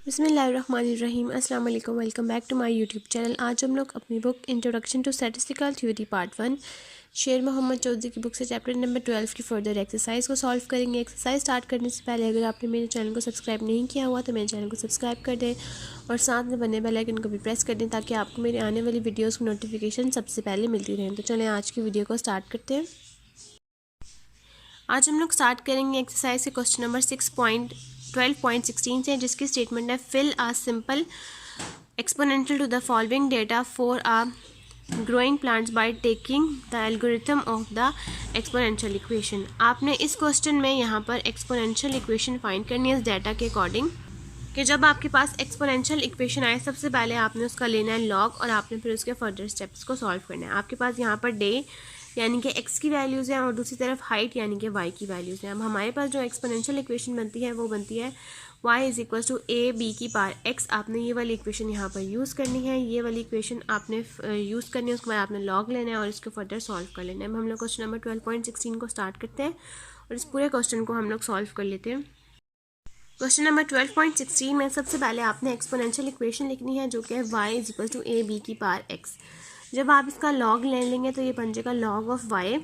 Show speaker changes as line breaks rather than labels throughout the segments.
बिस्मिल्लाहिर्रहमानिर्रहीम अस्सलाम वालेकुम। Welcome back to my YouTube channel. आज हम लोग अपनी book introduction to statistical theory part 1 Sher Mohammad Chaudhary की बुक से चैप्टर नंबर 12 की फर्दर एक्सरसाइज को सॉल्व करेंगे। एक्सरसाइज स्टार्ट करने से पहले अगर आपने मेरे चैनल को सब्सक्राइब नहीं किया हुआ तो मेरे चैनल को सब्सक्राइब कर दें और साथ में बने बेल आइकन को भी प्रेस कर दें ताकि आपको मेरे आने वाली वीडियोज़ की नोटिफिकेशन सबसे पहले मिलती रहें। तो चलें आज की वीडियो को स्टार्ट करते हैं। आज हम लोग स्टार्ट करेंगे एक्सरसाइज के क्वेश्चन नंबर 12.16 से, जिसकी स्टेटमेंट है fit a simple exponential to the following data for a growing plants by taking the algorithm of the exponential equation. आपने इस क्वेश्चन में यहाँ पर एक्सपोनेंशियल इक्वेशन फाइंड करनी है इस डाटा के अकॉर्डिंग कि जब आपके पास एक्सपोनेंशियल इक्वेशन आए सबसे पहले आपने उसका लेना है लॉग और आपने फिर उसके फर्दर स्टेप्स को सॉल्व करना है। आपके पास यहाँ पर डे यानी कि x की वैल्यूज़ हैं और दूसरी तरफ हाइट यानी कि y की वैल्यूज़ हैं। अब हमारे पास जो एक्सपोनेंशियल इक्वेशन बनती है वो बनती है y is equal to A B की पावर x। आपने ये वाली इक्वेशन यहाँ पर यूज़ करनी है, ये वाली इक्वेशन आपने यूज़ करनी है, उसके बाद आपने लॉग लेना है और इसको फर्दर सॉल्व कर लेना है। अब हम लोग क्वेश्चन नंबर 12.16 को स्टार्ट करते हैं और इस पूरे क्वेश्चन को हम लोग सॉल्व कर लेते हैं। क्वेश्चन नंबर 12.16 में सबसे पहले आपने एक्सपोनेंशियल इक्वेशन लिखनी है जो कि है y is equal to A B की पावर x। जब आप इसका लॉग ले लेंगे तो ये बन जाएगा लॉग ऑफ y,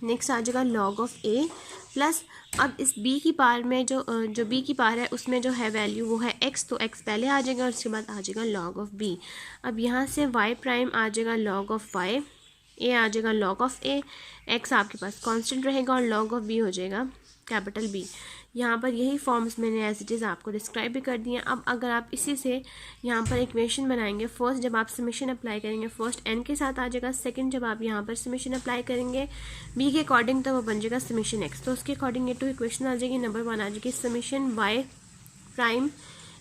नेक्स्ट आ जाएगा लॉग ऑफ a प्लस अब इस b की पावर में जो b की पावर है उसमें जो है वैल्यू वो है x, तो x पहले आ जाएगा और उसके बाद आ जाएगा लॉग ऑफ b। अब यहाँ से y प्राइम आ जाएगा लॉग ऑफ y, a आ जाएगा लॉग ऑफ a, x आपके पास कांस्टेंट रहेगा और लॉग ऑफ b हो जाएगा कैपिटल B। यहाँ पर यही फॉर्म्स मैंने एज इट इज़ आपको डिस्क्राइब भी कर दिए हैं। अब अगर आप इसी से यहाँ पर इक्वेशन बनाएंगे, फर्स्ट जब आप समेशन अप्लाई करेंगे फर्स्ट n के साथ आ जाएगा, सेकंड जब आप यहाँ पर समेशन अप्लाई करेंगे b के अकॉर्डिंग तो वो बन जाएगा समेशन x। तो उसके अकॉर्डिंग ये टू इक्वेशन आ जाएगी। नंबर 1 आ जाएगी summation y prime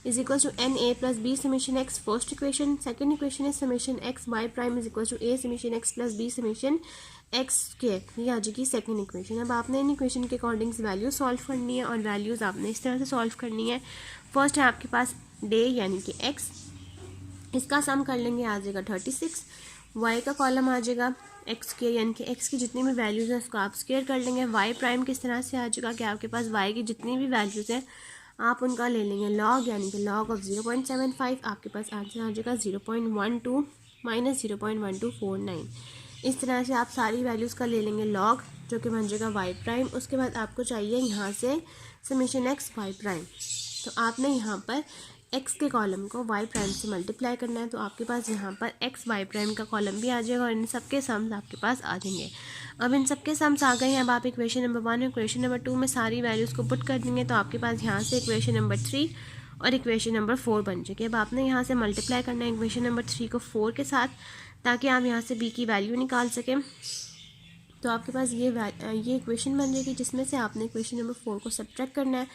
is equal to N A plus B summation X, first equation. Second equation है summation X Y prime is equal to A summation X plus B summation X के, ये आ जाएगी second equation. अब आपने इन equation के according value solve करनी है और वैल्यूज़ आपने इस तरह से सॉल्व करनी है। फर्स्ट है आपके पास डे यानी कि एक्स, इसका सम कर लेंगे आ जाएगा 36, वाई का कॉलम आ जाएगा एक्स के यानी कि एक्स की जितनी भी वैल्यूज़ हैं उसको आप स्क्वायर कर लेंगे। वाई प्राइम किस तरह से आ जाएगा कि आपके पास वाई की जितनी भी वैल्यूज़ हैं आप उनका ले लेंगे लॉग यानी कि लॉग ऑफ 0.75, आपके पास आंसर आ जाएगा 0.12 माइनस 0.1249। इस तरह से आप सारी वैल्यूज़ का ले लेंगे लॉग जो कि बन जाएगा वाई प्राइम। उसके बाद आपको चाहिए यहाँ से समेशन एक्स वाई प्राइम, तो आपने यहाँ पर एक्स के कॉलम को वाई प्राइम से मल्टीप्लाई करना है, तो आपके पास यहाँ पर एक्स वाई प्राइम का कॉलम भी आ जाएगा और इन सबके सम्स आपके पास आ जाएंगे। अब इन सबके सम्स आ गए हैं। अब आप इक्वेशन नंबर 1 और इक्वेशन नंबर 2 में सारी वैल्यूज़ को पुट कर देंगे तो आपके पास यहाँ से इक्वेशन नंबर 3 और इक्वेशन नंबर 4 बन जाएगी। अब आपने यहाँ से मल्टीप्लाई करना है इक्वेशन नंबर 3 को 4 के साथ ताकि आप यहाँ से b की वैल्यू निकाल सकें। तो आपके पास ये इक्वेशन बन जाएगी जिसमें से आपने इक्वेशन नंबर 4 को सब्ट्रैक्ट करना है,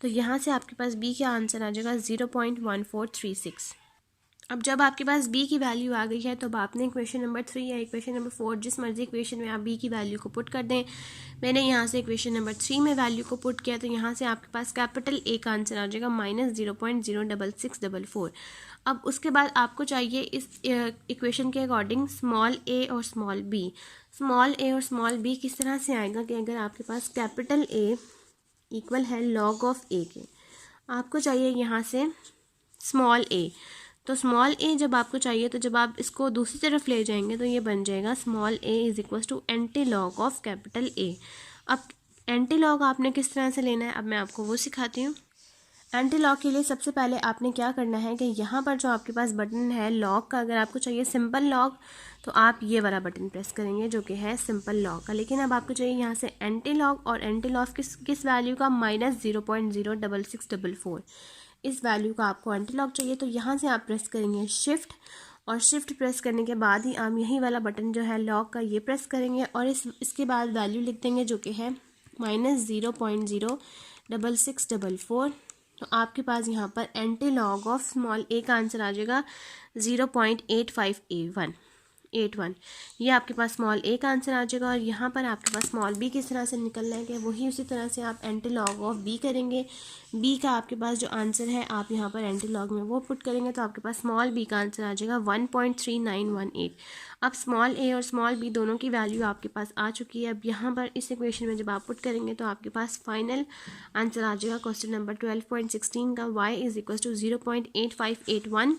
तो यहाँ से आपके पास b का आंसर आ जाएगा 0.1436। अब जब आपके पास b की वैल्यू आ गई है तो अब आपने इक्वेशन नंबर 3 या इक्वेशन नंबर 4 जिस मर्जी इक्वेशन में आप b की वैल्यू को पुट कर दें। मैंने यहाँ से इक्वेशन नंबर 3 में वैल्यू को पुट किया तो यहाँ से आपके पास कैपिटल A का आंसर आ जाएगा माइनस 0.06644। अब उसके बाद आपको चाहिए इस इक्वेशन के अकॉर्डिंग स्मॉल a और स्मॉल b। स्मॉल a और स्मॉल b किस तरह से आएगा कि अगर आपके पास कैपिटल A इक्वल है लॉग ऑफ a के, आपको चाहिए यहाँ से स्मॉल a, तो स्मॉल a जब आपको चाहिए तो जब आप इसको दूसरी तरफ ले जाएंगे तो ये बन जाएगा small a is equal to anti log of capital A। अब एंटी लॉग आपने किस तरह से लेना है अब मैं आपको वो सिखाती हूँ। एंटी लॉग के लिए सबसे पहले आपने क्या करना है कि यहाँ पर जो आपके पास बटन है लॉग का, अगर आपको चाहिए सिंपल लॉग तो आप ये वाला बटन प्रेस करेंगे जो कि है सिंपल लॉग का। लेकिन अब आपको चाहिए यहाँ से एंटी लॉग, और एंटी लॉग किस वैल्यू का माइनस 0.06644, इस वैल्यू का आपको एंटी लॉग चाहिए। तो यहाँ से आप प्रेस करेंगे शिफ्ट, और शिफ्ट प्रेस करने के बाद ही आप यही वाला बटन जो है लॉग का ये प्रेस करेंगे और इसके बाद वैल्यू लिख देंगे जो कि है माइनस 0.06644। तो आपके पास यहाँ पर anti log of small a का आंसर आ जाएगा 0.85A1। 0.81। ये आपके पास स्मॉल ए का आंसर आ जाएगा। और यहाँ पर आपके पास स्मॉल बी किस तरह से निकलना है कि वही उसी तरह से आप एंटी लॉग ऑफ बी करेंगे। बी का आपके पास जो आंसर है आप यहाँ पर एंटी लॉग में वो पुट करेंगे तो आपके पास स्मॉल बी का आंसर आ जाएगा 1.3918। अब स्मॉल ए और स्मॉल बी दोनों की वैल्यू आपके पास आ चुकी है। अब यहाँ पर इस इक्वेशन में जब आप पुट करेंगे तो आपके पास फाइनल आंसर आ जाएगा क्वेश्चन नंबर 12.16 का y is equal to 0.8581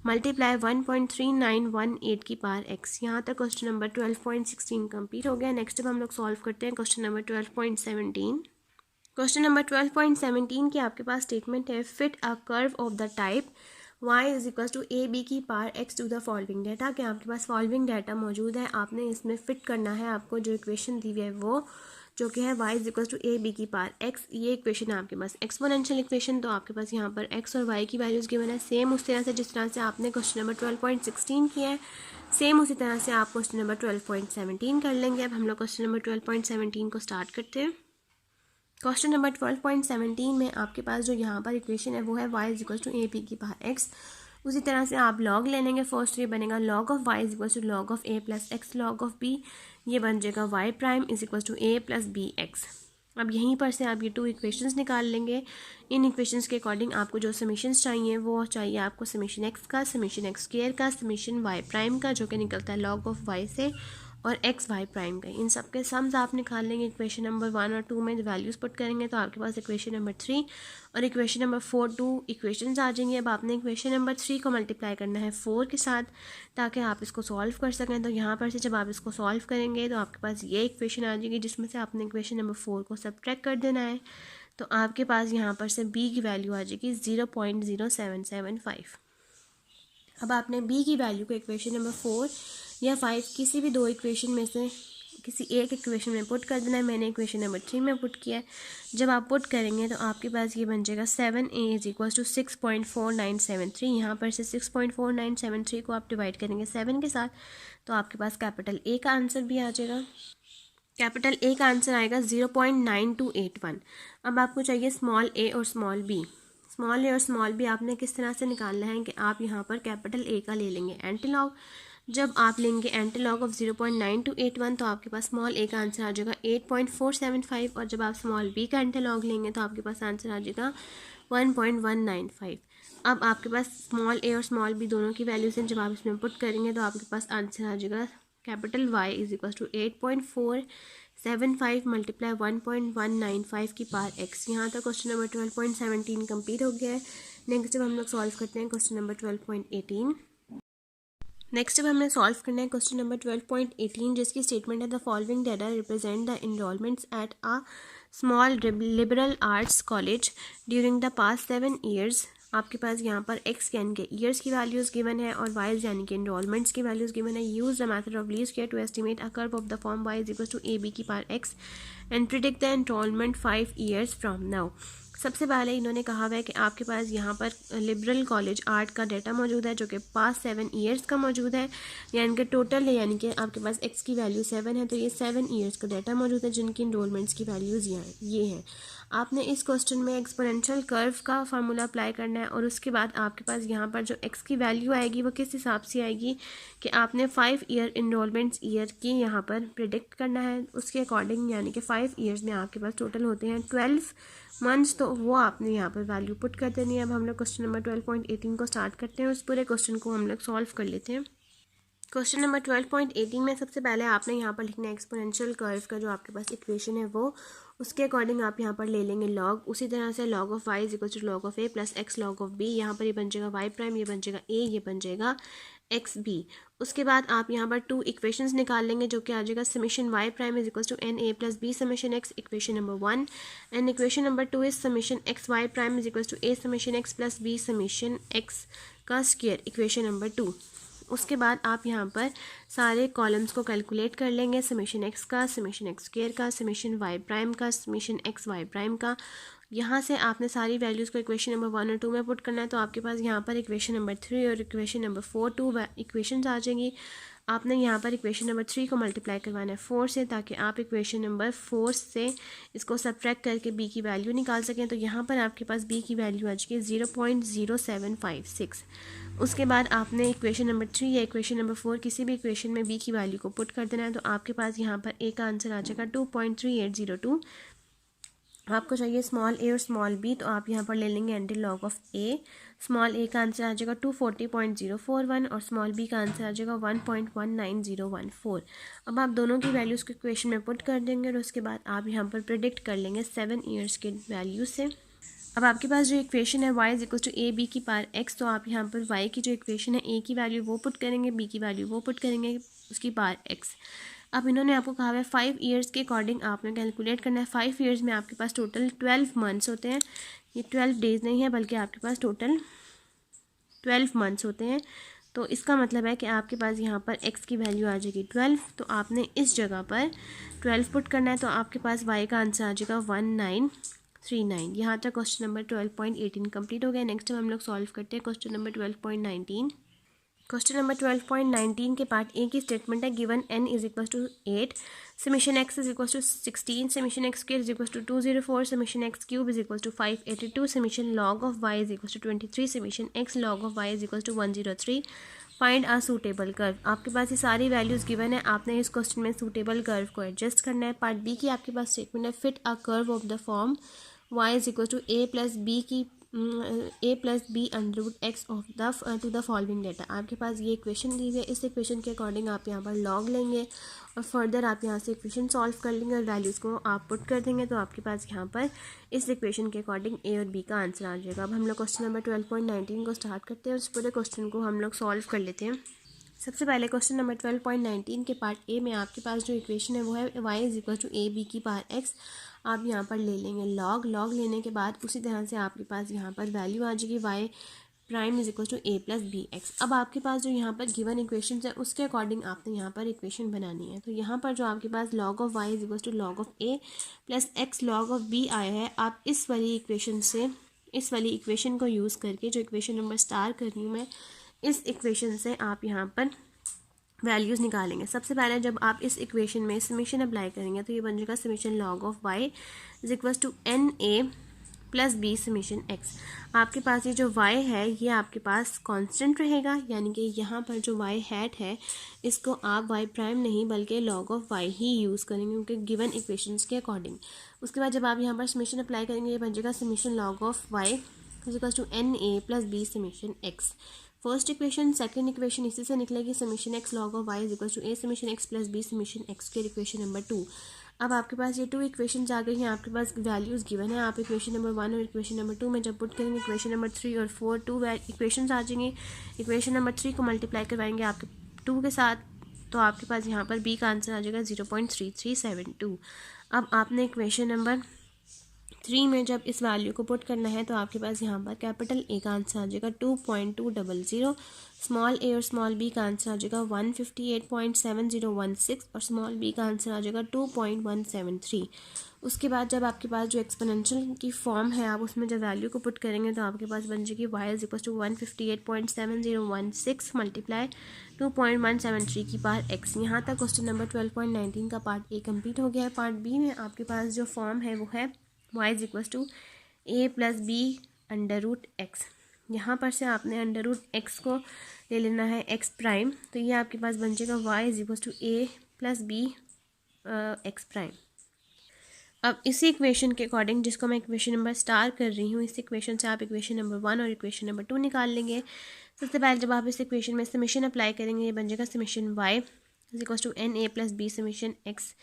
multiply 1.3918 की पावर x। यहाँ तक क्वेश्चन नंबर 12.16 कंप्लीट हो गया। नेक्स्ट अब हम लोग सॉल्व करते हैं क्वेश्चन नंबर 12.17। क्वेश्चन नंबर 12.17 की आपके पास स्टेटमेंट है fit a curve of the type y is equal to A B की power x to the following data. कि आपके पास फॉलोइंग डाटा मौजूद है, आपने इसमें फिट करना है। आपको जो इक्वेशन दी हुई है वो जो कि है y is equal to A B की पावर x। ये इक्वेशन है आपके पास एक्सपोनेंशियल इक्वेशन। तो आपके पास यहाँ पर x और y की वैल्यूज़ गिवन है सेम उस तरह से जिस तरह से आपने क्वेश्चन नंबर 12.16 किया है, सेम उसी तरह से आप क्वेश्चन नंबर 12.17 कर लेंगे। अब हम लोग क्वेश्चन नंबर 12.17 को स्टार्ट करते हैं। क्वेश्चन नंबर 12.17 में आपके पास जो यहाँ पर इक्वेशन है वो है y is equal to A B की पावर x। उसी तरह से आप लॉग ले लेंगे। फर्स्ट ये बनेगा log of y is equal to log of a plus x log of b। ये बन जाएगा y prime is equal to a plus B X. अब यहीं पर से आप ये टू इक्वेशंस निकाल लेंगे। इन इक्वेशंस के अकॉर्डिंग आपको जो समीशंस चाहिए वो चाहिए आपको समीशन x का, समीशन x स्क्वायर का, समीशन y प्राइम का जो कि निकलता है लॉग ऑफ y से, और एक्स वाई प्राइम का। इन सब के सम्स आप निकाल लेंगे। इक्वेशन नंबर 1 और 2 में वैल्यूज़ पुट करेंगे तो आपके पास इक्वेशन नंबर 3 और इक्वेशन नंबर 4 टू इक्वेशंस आ जाएंगे। अब आपने इक्वेशन नंबर 3 को मल्टीप्लाई करना है 4 के साथ ताकि आप इसको सॉल्व कर सकें। तो यहाँ पर से जब आप इसको सॉल्व करेंगे तो आपके पास ये इक्वेशन आ जाएगी जिसमें से आपने इक्वेशन नंबर 4 को सब्ट्रैक्ट कर देना है। तो आपके पास यहाँ पर से बी की वैल्यू आ जाएगी 0.0775। अब आपने बी की वैल्यू को इक्वेशन नंबर 4 या 5 किसी भी दो इक्वेशन में से किसी एक इक्वेशन में पुट कर देना है। मैंने इक्वेशन नंबर 3 में पुट किया है। जब आप पुट करेंगे तो आपके पास ये बन जाएगा 7a इज इक्वल टू 6.4973। यहाँ पर से 6.4973 को आप डिवाइड करेंगे 7 के साथ तो आपके पास कैपिटल ए का आंसर भी आ जाएगा। कैपिटल ए का आंसर आएगा 0.9281। अब आपको चाहिए स्मॉल ए और स्मॉल बी। स्मॉल ए और स्मॉल बी आपने किस तरह से निकालना है कि आप यहाँ पर कैपिटल ए का ले लेंगे एंटीलॉग। जब आप लेंगे एंटीलॉग ऑफ 0.9281 तो आपके पास स्मॉल ए का आंसर आ जाएगा 8.475। और जब आप स्मॉल बी का एंटीलॉग लेंगे तो आपके पास आंसर आ जाएगा 1.195। अब आपके पास स्मॉल ए और स्मॉल बी दोनों की वैल्यूज हैं। जब आप इसमें पुट करेंगे तो आपके पास आंसर आ जाएगा capital y is equal to 8.475 multiply 1.195 की पावर x। यहाँ तक क्वेश्चन नंबर 12.17 कंप्लीट हो गया है। नेक्स्ट जब हम लोग सॉल्व करते हैं क्वेश्चन नंबर 12.18। नेक्स्ट जब हमने सॉल्व करना है क्वेश्चन नंबर 12.18 जिसकी स्टेटमेंट है the following data represent the enrolments at a small liberal arts college during the past 7 years. आपके पास यहाँ पर x यानी कि ईयर्स की वैल्यूज़ गिवन है और y यानी कि इनरोलमेंट्स की वैल्यूज़ गिवन है। Use the method of least square to estimate a curve of the form y is equal to A B की power x and predict the enrolment 5 years from now. सबसे पहले इन्होंने कहा हुआ है कि आपके पास यहाँ पर लिबरल कॉलेज आर्ट का डाटा मौजूद है जो कि पास्ट 7 ईयर्स का मौजूद है, यानी कि टोटल है, यानी कि आपके पास x की वैल्यू 7 है तो ये 7 ईयर्स का डाटा मौजूद है जिनकी इनरोलमेंट्स की वैल्यूज़ ये हैं। आपने इस क्वेश्चन में एक्सपोनेंशियल कर्व का फार्मूला अप्लाई करना है और उसके बाद आपके पास यहाँ पर जो x की वैल्यू आएगी वो किस हिसाब से आएगी कि आपने 5 ईयर इनरोलमेंट्स ईयर की यहाँ पर प्रिडिक्ट करना है उसके अकॉर्डिंग, यानी कि 5 ईयर्स में आपके पास टोटल होते हैं 12 मंथ्स, तो वो आपने यहाँ पर वैल्यू पुट कर देनी है। अब हम लोग क्वेश्चन नंबर 12.18 को स्टार्ट करते हैं। उस पूरे क्वेश्चन को हम लोग सॉल्व कर लेते हैं। क्वेश्चन नंबर 12.18 में सबसे पहले आपने यहाँ पर लिखना है एक्सपोनेंशियल कर्व का जो आपके पास इक्वेशन है वो, उसके अकॉर्डिंग आप यहाँ पर ले लेंगे लॉग। उसी तरह से log of y is equal to log of a plus x log of b। यहाँ पर ये बन जाएगा y प्राइम, ये बन जाएगा a, ये बन जाएगा एक्स बी। उसके बाद आप यहाँ पर टू इक्वेशंस निकाल लेंगे जो कि आ जाएगा summation y prime is equal to N A plus B summation x, equation number 1, and equation number 2 is summation x y prime is equal to a summation x plus b summation x का square, equation number 2। उसके बाद आप यहाँ पर सारे columns को calculate कर लेंगे, समीशन x का, समीशन x स्क्वायर का, समीशन y प्राइम का, समीशन x y प्राइम का। यहाँ से आपने सारी वैल्यूज़ को इक्वेशन नंबर 1 और 2 में पुट करना है तो आपके पास यहाँ पर इक्वेशन नंबर 3 और इक्वेशन नंबर 4 टू इक्वेशंस आ जाएंगी। आपने यहाँ पर इक्वेशन नंबर 3 को मल्टीप्लाई करवाना है 4 से, ताकि आप इक्वेशन नंबर 4 से इसको सब्ट्रैक्ट करके b की वैल्यू निकाल सकें। तो यहाँ पर आपके पास b की वैल्यू आ चुकी है 0.0756। उसके बाद आपने इक्वेशन नंबर 3 या इक्वेशन नंबर 4 किसी भी इक्वेशन में b की वैल्यू को पुट कर देना है। तो आपके पास यहाँ पर a का आंसर आ जाएगा 2.3802। आपको चाहिए स्मॉल a और स्मॉल b, तो आप यहाँ पर ले लेंगे anti log of a। Small a का आंसर आ जाएगा 240.041 और स्मॉल b का आंसर आ जाएगा 1.19014। अब आप दोनों की वैल्यूज़ को इक्वेशन में पुट कर देंगे और उसके बाद आप यहाँ पर प्रिडिक्ट कर लेंगे 7 ईयर्स के वैल्यू से। अब आपके पास जो इक्वेशन है y equal to A B की पावर x, तो आप यहाँ पर y की जो इक्वेशन है a की वैल्यू वो पुट करेंगे, b की वैल्यू वो पुट करेंगे, उसकी पावर x। अब इन्होंने आपको कहा है 5 ईयर्स के अकॉर्डिंग आपने कैलकुलेट करना है। 5 ईयर्स में आपके पास टोटल 12 मंथ्स होते हैं। ये 12 डेज़ नहीं है बल्कि आपके पास टोटल 12 मंथ्स होते हैं। तो इसका मतलब है कि आपके पास यहाँ पर x की वैल्यू आ जाएगी 12। तो आपने इस जगह पर 12 पुट करना है, तो आपके पास y का आंसर आ जाएगा 1939। यहाँ तक क्वेश्चन नंबर 12.18 कंप्लीट हो गया। नेक्स्ट टाइम हम लोग सॉल्व करते हैं क्वेश्चन नंबर 12.19। क्वेश्चन नंबर 12.19 के पार्ट ए की स्टेटमेंट है given n is equal to 8, summation x is equal to 16, summation x square is equal to 204, summation x cube is equal to 582, summation log of y is equal to 23, summation x log of y is equal to 103। Find a suitable curve. आपके पास ये सारी values given है, आपने इस question में suitable curve को adjust करना है। पार्ट बी की आपके पास स्टेटमेंट है fit a curve of the form y is equal to a plus b under root X of the to the following data. आपके पास ये इक्वेशन दी हुई है, इस इक्वेशन के अकॉर्डिंग आप यहाँ पर लॉग लेंगे और फर्दर आप यहाँ से इक्वेशन सॉल्व कर लेंगे और वैल्यूज़ को आप पुट कर देंगे। तो आपके पास यहाँ पर इस इक्वेशन के अकॉर्डिंग a और b का आंसर आ जाएगा। अब हम लोग क्वेश्चन नंबर 12.19 को स्टार्ट करते हैं और इस पूरे क्वेश्चन को हम लोग सॉल्व कर लेते हैं। सबसे पहले क्वेश्चन नंबर 12.19 के पार्ट ए में आपके पास जो इक्वेशन है वो है y is equal to A B की पावर x। आप यहाँ पर ले लेंगे लॉग लेने के बाद उसी तरह से आपके पास यहाँ पर वैल्यू आ जाएगी y prime is equal to A plus B X. अब आपके पास जो यहाँ पर गिवन इक्वेशन है उसके अकॉर्डिंग आपने यहाँ पर इक्वेशन बनानी है। तो यहाँ पर जो आपके पास log of y is equal to log of a plus x log of b आया है, आप इस वाली इक्वेशन को यूज़ करके जो इक्वेशन नंबर स्टार कर रही हूँ मैं, इस इक्वेशन से आप यहाँ पर वैल्यूज़ निकालेंगे। सबसे पहले जब आप इस इक्वेशन में समीशन अप्लाई करेंगे तो ये बन जाएगा summation log of y is equal to N A plus B summation x। आपके पास ये जो y है ये आपके पास कांस्टेंट रहेगा, यानी कि यहाँ पर जो y हैट है इसको आप y प्राइम नहीं बल्कि log of y he use करेंगे क्योंकि गिवन इक्वेशंस के अकॉर्डिंग। उसके बाद जब आप यहाँ पर समीशन अप्लाई करेंगे ये बन जाएगा summation log of y is equal to N A plus B summation x। First equation, second equation इसी से निकलेगी summation x log of y is equal to A summation x plus B summation x के equation number 2। अब आपके पास ये 2 equation आ गई हैं, आपके पास वैल्यूज़ गिवन है। आप इक्वेशन नंबर 1 और इक्वेशन नंबर 2 में जब पुट करेंगे इक्वेशन नंबर 3 और 4 2 इक्वेशन आ जाएंगे। इक्वेशन नंबर 3 को मल्टीप्लाई करवाएंगे आपके 2 के साथ, तो आपके पास यहाँ पर b का आंसर आ जाएगा 0.3372। अब आपने इक्वेशन नंबर 3 में जब इस वैल्यू को पुट करना है तो आपके पास यहाँ पर कैपिटल A का आंसर आ जाएगा 2.200, स्मॉल a और स्मॉल b का आंसर आ जाएगा 158.7016 और स्मॉल b का आंसर आ जाएगा 2.173। उसके बाद जब आपके पास जो एक्सपोनेंशियल की फॉर्म है आप उसमें जब वैल्यू को पुट करेंगे तो आपके पास बन जाएगी y is equal to 158.7016 multiply 2.173 की पावर x। यहाँ तक क्वेश्चन नंबर 12.19 का पार्ट ए कंप्लीट हो गया है। पार्ट बी में आपके पास जो फॉर्म है वो है y is equal to A plus B under root X. यहाँ पर से आपने अंडर रूट एक्स को ले लेना है x प्राइम, तो ये आपके पास बन जाएगा y is equal to A plus B X prime. अब इसी इक्वेशन के अकॉर्डिंग जिसको मैं इक्वेशन नंबर स्टार कर रही हूँ, इस इक्वेशन से आप इक्वेशन नंबर 1 और इक्वेशन नंबर 2 निकाल लेंगे। सबसे पहले जब आप इस इक्वेशन में समीशन अप्लाई करेंगे ये बन जाएगा summation y is equal to N A plus B summation X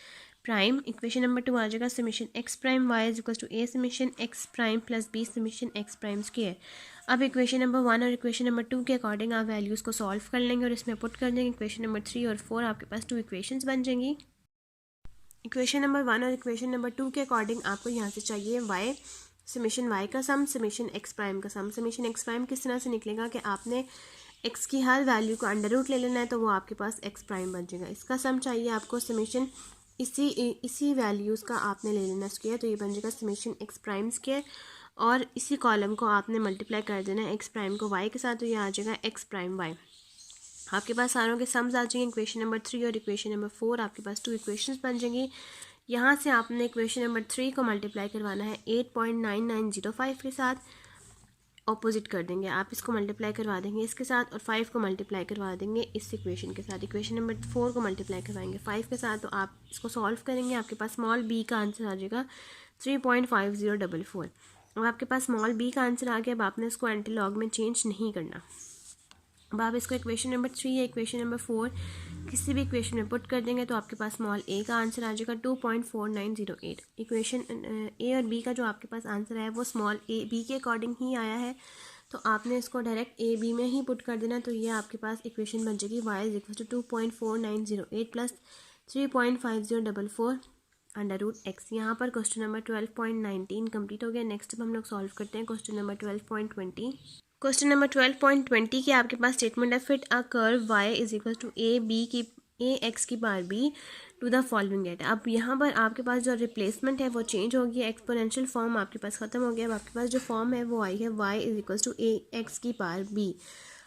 prime. Equation number 2 आ जाएगा summation x prime y is equal to A summation x prime plus b summation x prime square. अब equation number 1 और equation number 2 के according आप values को solve कर लेंगे और इसमें पुट कर देंगे। इक्वेशन नंबर 3 और 4 आपके पास 2 इक्वेशंस बन जाएंगी। इक्वेशन नंबर 1 और इक्वेशन नंबर 2 के अकॉर्डिंग आपको यहाँ से चाहिए y समीशन y का सम समीशन x प्राइम का सम। समीशन x प्राइम किस तरह से निकलेगा कि आपने x की हर वैल्यू को अंडर रूट ले लेना है तो वो आपके पास x प्राइम बन जाएगा। इसका सम चाहिए आपको समीशन इसी वैल्यूज़ का आपने ले लेना स्क्वायर, तो ये बन जाएगा समीशन x प्राइम स्क्वायर और इसी कॉलम को आपने मल्टीप्लाई कर देना है x प्राइम को y के साथ, तो ये आ जाएगा x प्राइम y। आपके पास सारों के सम्स आ जाएंगे। इक्वेशन नंबर 3 और इक्वेशन नंबर 4 आपके पास 2 इक्वेशंस बन जाएंगी। यहाँ से आपने इक्वेशन नंबर 3 को मल्टीप्लाई करवाना है 8.9905 के साथ, ऑपोजिट कर देंगे आप, इसको मल्टीप्लाई करवा देंगे इसके साथ, और 5 को मल्टीप्लाई करवा देंगे इस इक्वेशन के साथ। इक्वेशन नंबर 4 को मल्टीप्लाई करवाएंगे 5 के साथ, तो आप इसको सॉल्व करेंगे, आपके पास स्मॉल b का आंसर आ जाएगा 3.5044। अब आपके पास स्मॉल b का आंसर आ गया। अब आपने इसको एंटी लॉग में चेंज नहीं करना। अब आप इसको इक्वेशन नंबर 3 या इक्वेशन नंबर 4 किसी भी इक्वेशन में पुट कर देंगे तो आपके पास स्मॉल a का आंसर आ जाएगा 2.4908। इक्वेशन a और b का जो आपके पास आंसर है वो स्मॉल a b के अकॉर्डिंग ही आया है, तो आपने इसको डायरेक्ट a b में ही पुट कर देना। तो ये आपके पास इक्वेशन बन जाएगी y is equal to 2.4908 plus 3.5044 under root X. यहाँ पर क्वेश्चन नंबर 12.19 कंप्लीट हो गया। नेक्स्ट अब हम लोग सॉल्व करते हैं क्वेश्चन नंबर 12.20। क्वेश्चन नंबर 12.20 की आपके पास स्टेटमेंट है fit a curve y is equal to A X की power b to the following data. अब यहाँ पर आपके पास जो रिप्लेसमेंट है वो चेंज हो गया, एक्सपोनेंशियल फॉर्म आपके पास ख़त्म हो गया। अब आपके पास जो फॉर्म है वो आई है y is equal to A X की पावर b।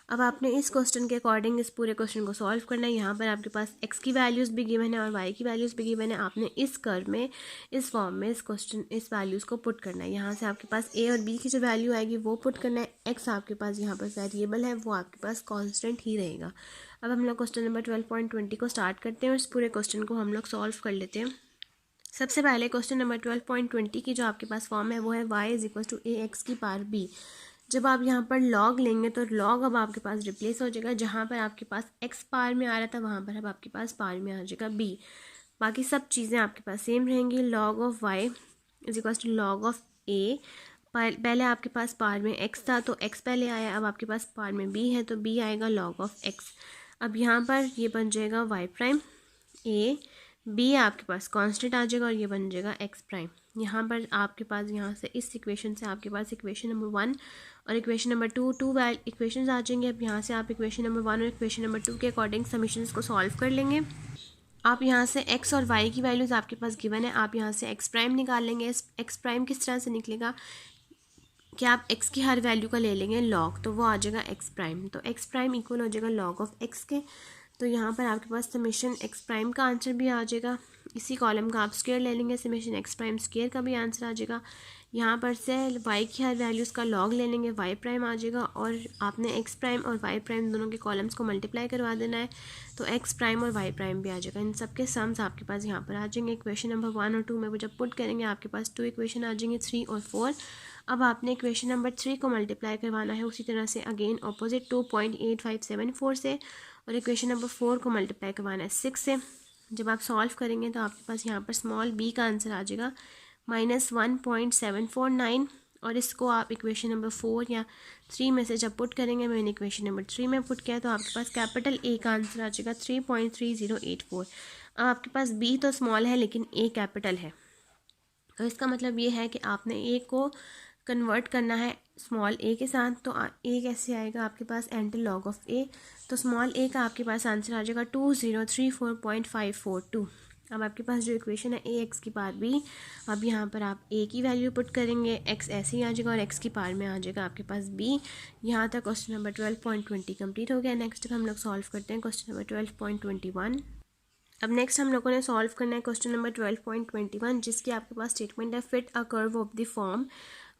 अब आपने इस क्वेश्चन के अकॉर्डिंग इस पूरे क्वेश्चन को सॉल्व करना है। यहाँ पर आपके पास x की वैल्यूज़ भी गिवन है और y की वैल्यूज़ भी गिवन है। आपने इस कर्व में इस फॉर्म में इस वैल्यूज़ को पुट करना है। यहाँ से आपके पास a और b की जो वैल्यू आएगी वो पुट करना है। x आपके पास यहाँ पर वेरिएबल है, वो आपके पास कांस्टेंट ही रहेगा। अब हम लोग क्वेश्चन नंबर 12.20 को स्टार्ट करते हैं और इस पूरे क्वेश्चन को हम लोग सॉल्व कर लेते हैं। सबसे पहले क्वेश्चन नंबर 12.20 की जो आपके पास फॉर्म है वो है y is equal to A X की पावर b। जब आप यहाँ पर लॉग लेंगे तो लॉग अब आपके पास रिप्लेस हो जाएगा। जहाँ पर आपके पास x पावर में आ रहा था वहाँ पर अब आपके पास पावर में आ जाएगा b। बाकी सब चीज़ें आपके पास सेम रहेंगी। Log of y is equal to log of a। पहले आपके पास पावर में x था तो x पहले आया, अब आपके पास पावर में b है तो b आएगा लॉग ऑफ x। अब यहाँ पर ये बन जाएगा y प्राइम a, b आपके पास कांस्टेंट आ जाएगा और ये बन जाएगा x प्राइम। यहाँ पर आपके पास यहाँ से इस इक्वेशन से आपके पास इक्वेशन नंबर 1 और इक्वेशन नंबर 2 इक्वेशंस आ जाएंगे। अब यहाँ से आप इक्वेशन नंबर 1 और इक्वेशन नंबर 2 के अकॉर्डिंग समीशंस को सॉल्व कर लेंगे। आप यहाँ से x और y की वैल्यूज़ आपके पास गिवन है, आप यहाँ से x प्राइम निकाल लेंगे। x प्राइम किस तरह से निकलेगा कि आप x की हर वैल्यू का ले लेंगे लॉग, तो वो आ जाएगा x प्राइम। तो x प्राइम इक्वल हो जाएगा लॉग ऑफ x के। तो यहाँ पर आपके पास समेशन x प्राइम का आंसर भी आ जाएगा। इसी कॉलम का आप स्क्वायर ले लेंगे, समेशन x प्राइम स्क्वायर का भी आंसर आ जाएगा। यहाँ पर से y की हर वैल्यूज़ का लॉग ले लेंगे, y प्राइम आ जाएगा। और आपने x प्राइम और y प्राइम दोनों के कॉलम्स को मल्टीप्लाई करवा देना है, तो x प्राइम और y प्राइम भी आ जाएगा। इन सब के सम्स आपके पास यहाँ पर आ जाएंगे। इक्वेशन नंबर 1 और 2 में वो जब पुट करेंगे आपके पास 2 इक्वेशन आ जाएंगे 3 और 4। अब आपने इक्वेशन नंबर 3 को मल्टीप्लाई करवाना है उसी तरह से अगेन ऑपोजिट 2.8574 से, और इक्वेशन नंबर 4 को मल्टीप्लाई करवाना है 6 से। जब आप सॉल्व करेंगे तो आपके पास यहाँ पर स्मॉल b का आंसर आ जाएगा -1.749, और इसको आप इक्वेशन नंबर 4 या 3 में से जब पुट करेंगे, मैंने इक्वेशन नंबर 3 में पुट किया तो आपके पास कैपिटल A का आंसर आ जाएगा 3.3084। अब आपके पास b तो स्मॉल है लेकिन a कैपिटल है, तो इसका मतलब ये है कि आपने a को कन्वर्ट करना है स्मॉल a के साथ। तो a कैसे आएगा आपके पास एंटी लॉग ऑफ a, तो स्मॉल a का आपके पास आंसर आ जाएगा 2034.542। अब आपके पास जो इक्वेशन है ए एक्स की पावर b, अब यहाँ पर आप a की वैल्यू पुट करेंगे, x ऐसे ही आ जाएगा और x की पावर में आ जाएगा आपके पास b। यहाँ तक क्वेश्चन नंबर 12.20 कंप्लीट हो गया। नेक्स्ट हम लोग सॉल्व करते हैं क्वेश्चन नंबर 12.21। अब नेक्स्ट हम लोगों ने सॉल्व करना है क्वेश्चन नंबर 12.21, जिसकी आपके पास स्टेटमेंट है fit a curve of the form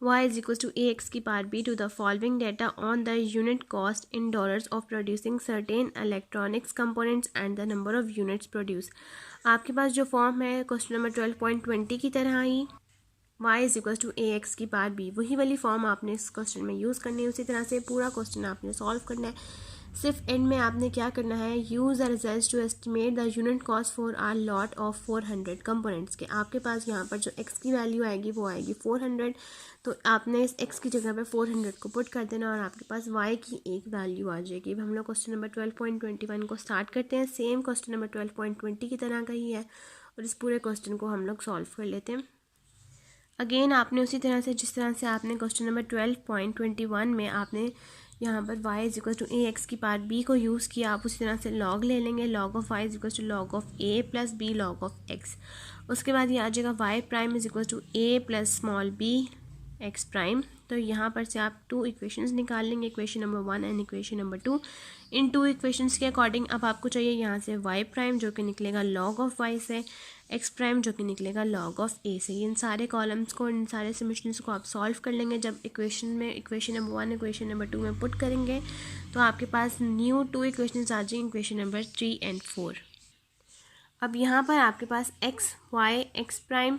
y is equals to ax की power b to the following data on the unit cost in dollars of producing certain electronics components and the number of units produced। आपके पास जो form है question number 12.20 की तरह ही y is equals to ax की power b, वही वाली form आपने इस क्वेश्चन में यूज़ करनी है। उसी तरह से पूरा क्वेश्चन आपने सॉल्व करना है। सिर्फ एंड में आपने क्या करना है, use the results to estimate the unit cost for a lot of 400 components के। आपके पास यहाँ पर जो x की वैल्यू आएगी वो आएगी 400, तो आपने इस x की जगह पे 400 को पुट कर देना और आपके पास y की एक वैल्यू आ जाएगी। अब हम लोग क्वेश्चन नंबर 12.21 को स्टार्ट करते हैं। सेम क्वेश्चन नंबर 12.20 की तरह का ही है और इस पूरे क्वेश्चन को हम लोग सॉल्व कर लेते हैं। अगेन आपने उसी तरह से जिस तरह से आपने क्वेश्चन नंबर 12.21 में आपने यहाँ पर y is equal to A X की पावर b को यूज़ किया, आप उसी तरह से लॉग ले लेंगे। Log of y is equal to log of a plus b log of x। उसके बाद ये आ जाएगा y prime is equal to a plus small b X prime. तो यहाँ पर से आप 2 इक्वेशंस निकाल लेंगे, equation number 1 and equation number 2। इन 2 इक्वेशंस के अकॉर्डिंग अब आपको चाहिए यहाँ से वाई प्राइम जो कि निकलेगा लॉग ऑफ वाई से, एक्स प्राइम जो कि निकलेगा लॉग ऑफ ए से। इन सारे कॉलम्स को, इन सारे समीशंस को आप सॉल्व कर लेंगे। जब इक्वेशन नंबर 1 इक्वेशन नंबर 2 में पुट करेंगे तो आपके पास न्यू 2 इक्वेशंस आ जाएंगे, इक्वेशन नंबर 3 एंड 4। अब यहाँ पर आपके पास X Y X prime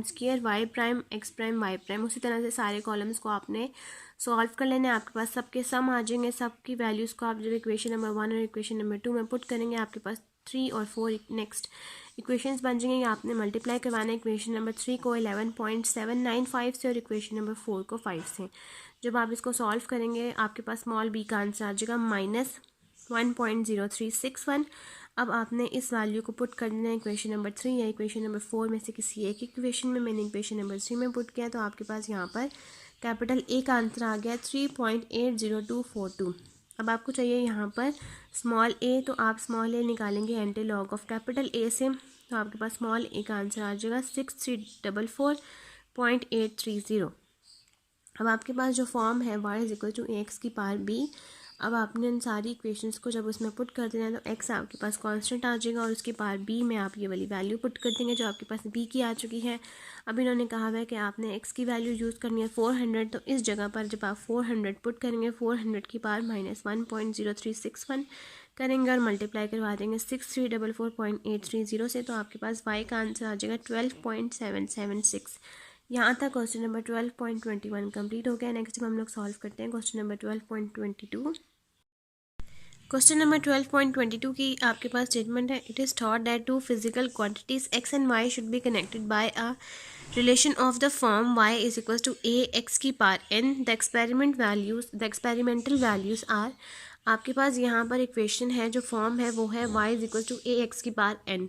square Y prime X prime Y prime, उसी तरह से सारे कॉलम्स को आपने सॉल्व कर लेना है। आपके पास सबके सम आ जाएंगे, सबकी वैल्यूज़ को आप जब इक्वेशन नंबर 1 और इक्वेशन नंबर 2 में पुट करेंगे आपके पास 3 और 4 नेक्स्ट इक्वेशंस बन जाएंगे। आपने मल्टीप्लाई करवाना है इक्वेशन नंबर 3 को 11.795 से और इक्वेशन नंबर 4 को 5 से। जब आप इसको सॉल्व करेंगे आपके पास स्मॉल बी का आंसर आ जाएगा -1.0361। अब आपने इस वैल्यू को पुट कर देना है इक्वेशन नंबर 3 या इक्वेशन नंबर 4 में से किसी एक इक्वेशन में। मैंने इक्वेशन नंबर 3 में पुट किया तो आपके पास यहाँ पर कैपिटल ए का आंसर आ गया 3.80242। अब आपको चाहिए यहाँ पर स्मॉल ए, तो आप स्मॉल ए निकालेंगे anti log of capital A से, तो आपके पास स्मॉल ए का आंसर आ जाएगा 6344.830। अब आपके पास जो फॉर्म है y is equal to X की पावर b। अब आपने इन सारी इक्वेशंस को जब उसमें पुट कर देना है तो x आपके पास कांस्टेंट आ जाएगा और उसकी पावर b में आप ये वाली वैल्यू पुट कर देंगे जो आपके पास b की आ चुकी है। अब इन्होंने कहा है कि आपने x की वैल्यू यूज़ करनी है 400, तो इस जगह पर जब आप 400 पुट करेंगे 400 की पावर -1.0361 करेंगे और मल्टीप्लाई करवा देंगे 6344.830 से, तो आपके पास y का आंसर आ जाएगा 12.776। यहाँ तक क्वेश्चन नंबर 12.21 कंप्लीट हो गया। नेक्स्ट हम लोग सॉल्व करते हैं क्वेश्चन नंबर 12.22। क्वेश्चन नंबर 12.22 की आपके पास स्टेटमेंट है, it is thought that two physical quantities x and y should be connected by a relation of the form y is equal to a x की power n। The experimental values are. आपके पास यहाँ पर equation है, जो form है वो है y is equal to a x की पावर n।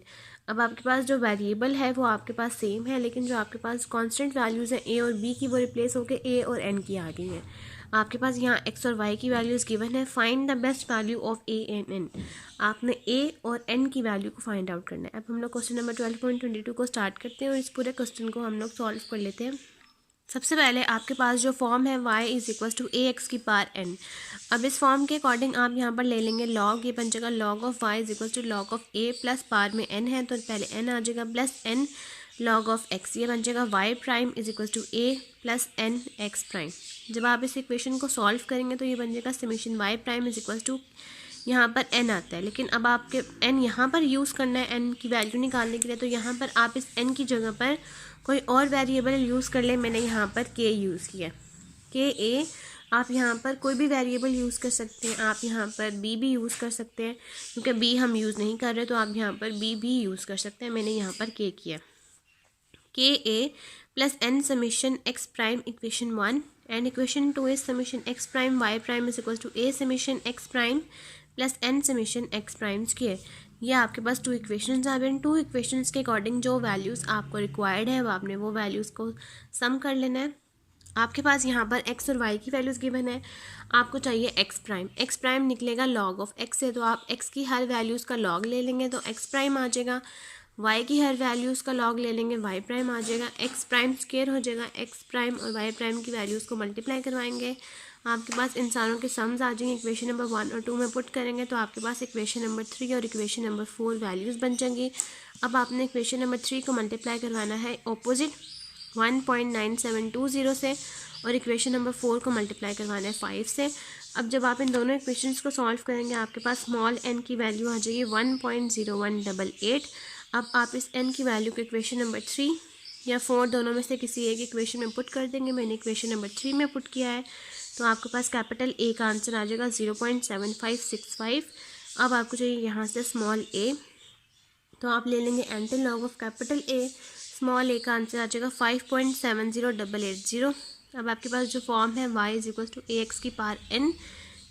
अब आपके पास जो वेरिएबल है वो आपके पास सेम है, लेकिन जो आपके पास कांस्टेंट वैल्यूज़ हैं a और b की, वो रिप्लेस होकर a और n की आ गई हैं। आपके पास यहाँ x और y की वैल्यूज़ गिवन है। Find the best value of a and n। आपने a और n की वैल्यू को फाइंड आउट करना है। अब हम लोग क्वेश्चन नंबर 12.22 को स्टार्ट करते हैं और इस पूरे क्वेश्चन को हम लोग सॉल्व कर लेते हैं। सबसे पहले आपके पास जो फॉर्म है y is equal to A X की पावर n। अब इस फॉर्म के अकॉर्डिंग आप यहाँ पर ले लेंगे लॉग, ये बन जाएगा log of y is equal to log of a plus power में n है तो पहले n आ जाएगा plus n log of x, ये बन जाएगा y prime is equal to a plus n x prime. जब आप इस इक्वेशन को सॉल्व करेंगे तो ये बन जाएगा summation y prime is equal to, यहाँ पर n आता है लेकिन अब आपके n यहाँ पर यूज़ करना है n की वैल्यू निकालने के लिए, तो यहाँ पर आप इस n की जगह पर कोई और वेरिएबल यूज़ कर ले। मैंने यहाँ पर k यूज़ किया, k a। आप यहाँ पर कोई भी वेरिएबल यूज़ कर सकते हैं, आप यहाँ पर b भी यूज़ कर सकते हैं, क्योंकि b हम यूज़ नहीं कर रहे तो आप यहाँ पर b भी यूज़ कर सकते हैं। मैंने यहाँ पर k किया, k a plus n summation x prime equation 1 and equation 2 is summation x prime y prime is equal to a summation x prime plus n summation x prime square. ये आपके पास 2 equations आ गए। 2 equations के according जो values आपको required है वो आपने वो वैल्यूज़ को सम कर लेना है। आपके पास यहाँ पर x और y की वैल्यूज़ गिवन है, आपको चाहिए x प्राइम निकलेगा लॉग ऑफ x से, तो आप x की हर वैल्यूज़ का लॉग ले लेंगे तो x प्राइम आ जाएगा, y की हर वैल्यूज़ का लॉग ले लेंगे y प्राइम आ जाएगा, x प्राइम स्क्वायर हो जाएगा, x प्राइम और y प्राइम की वैल्यूज़ को मल्टीप्लाई करवाएंगे, आपके पास इन सारों के सम्स आ जाएंगे। इक्वेशन नंबर 1 और 2 में पुट करेंगे तो आपके पास इक्वेशन नंबर 3 और इक्वेशन नंबर 4 वैल्यूज़ बन जाएंगी। अब आपने इक्वेशन नंबर 3 को मल्टीप्लाई करवाना है ऑपोजिट 1.9720 से और इक्वेशन नंबर 4 को मल्टीप्लाई करवाना है 5 से। अब जब आप इन दोनों इक्वेशंस को सॉल्व करेंगे आपके पास स्मॉल n की वैल्यू आ जाएगी 1.0188। अब आप इस n की वैल्यू को इक्वेशन नंबर 3 या 4 दोनों में से किसी एक इक्वेशन में पुट कर देंगे। मैंने इक्वेशन नंबर 3 में पुट किया है तो आपके पास कैपिटल A का आंसर आ जाएगा 0.7565। अब आपको चाहिए यहाँ से स्मॉल a, तो आप ले लेंगे anti log of capital A। Small a का आंसर आ जाएगा 5.70880। अब आपके पास जो फॉर्म है y is equal to a x की पावर n,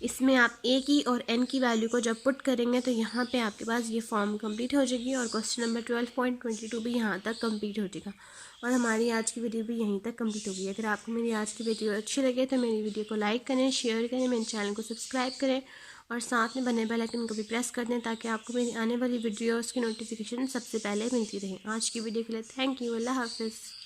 इसमें आप a की और n की वैल्यू को जब पुट करेंगे तो यहाँ पे आपके पास ये फॉर्म कंप्लीट हो जाएगी और क्वेश्चन नंबर 12.22 भी यहाँ तक कंप्लीट हो जाएगा और हमारी आज की वीडियो भी यहीं तक कंप्लीट होगी। अगर आपको मेरी आज की वीडियो अच्छी लगे तो मेरी वीडियो को लाइक करें, शेयर करें, मेरे चैनल को सब्सक्राइब करें और साथ में बने बेल आइकन को भी प्रेस कर दें ताकि आपको मेरी आने वाली वीडियोज़ की नोटिफिकेशन सबसे पहले मिलती रहे। आज की वीडियो के लिए थैंक यू। अल्लाह हाफिज़।